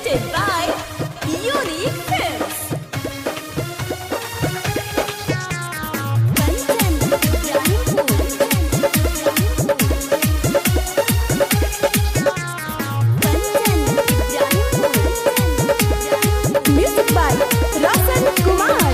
Presented by Unique Films. Music by Rasan Kumar.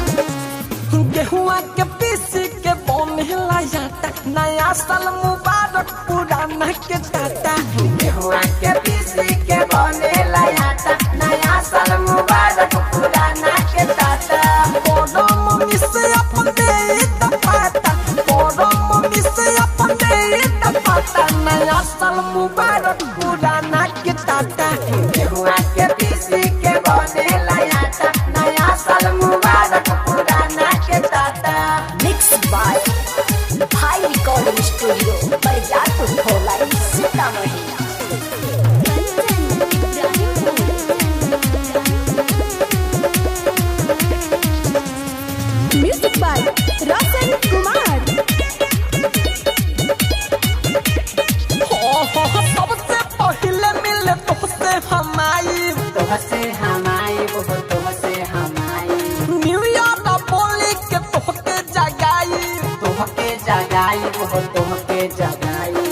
गेहुआ के पीसी के बनेला जाता नया साल मुबारक पुराना के टाटा। गेहुआ के पीसी के बनेला जाता नया साल मुबारक पुराना के टाटा। बड़ो मम्मी से अपन दे दफाता, बड़ो मम्मी से अपन दे दफाता नया साल मुबारक पुराना के टाटा। गेहुआ के पीसी के बनेला जाता नया साल मुबारक पुराना के Tata. Mixed by Bhai Recording Studio, Bariarpur, Bholai, Sitamarhi. Music by Rasan Kumar. सबसे पहले मिले तोहसे हमारी, तोहसे हमाई वो तोहसे हमाई। न्यू ईयर बोली के तोहके जगाई, तोहके जगाई वो तोहके जगाई।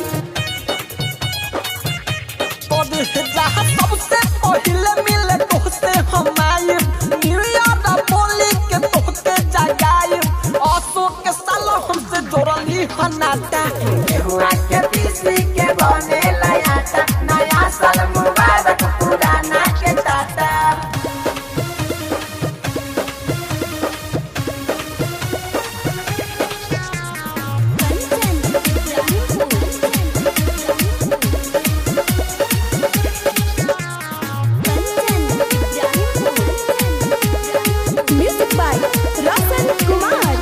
जहाँ सबसे पहले मिले तोहसे हमारी, न्यू ईयर बोली के तोहके जगाई। अशोक के साल हमसे जोड़ली हनाता। गेहुआ के पीसी के बनेला जाता नया साल मुबारक पुराना के Tata. Music by Rasan Kumar.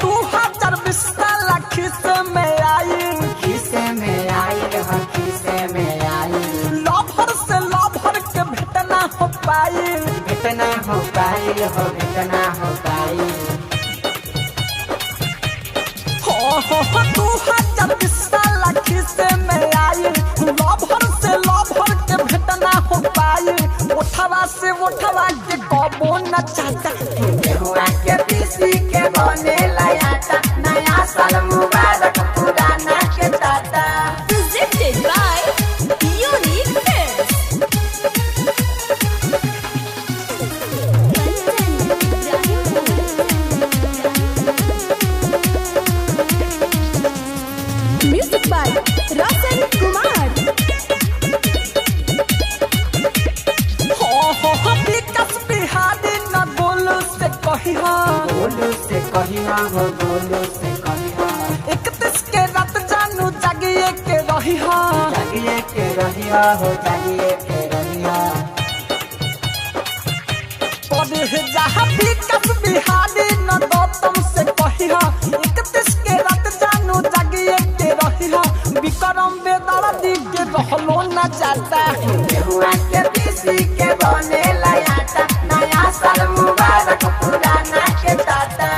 2020 खिसे में आई, खिसे में आई हो खिसे में आई। लभर से लभर के भेटना हो पाई। भेटना हो पाई हो भेटना हो पाई। 2020 खिसे में आई, लभर से लभर के भेटना हो पाई। उठवा से उठवा के कबो न चाहता। गेहुआ के पीसी के बनेला जाता नया साल मुबारक पुराना के Tata. Presented by Unique Films. Music by Rasan Kumar. विकास बिहारी न बोलू से कही गोलू से कहिया हो गोलू से कहिया। 31 के रात जानू जागिए के रही जागिए के रहिया हो जागिए के रहिया। जहाँ विकास बिहारी न गौतम से कही 31 के रात जानू जागिए के रही। विक्रम बेदर्दी के रहलो न जाता। गेहुआ के पीसी के बनेला जाता नया साल मुबारक पुराना के Tata.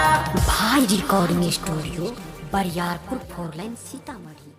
Bhai Recording Studio, Bariarpur, Bholai, Sitamarhi.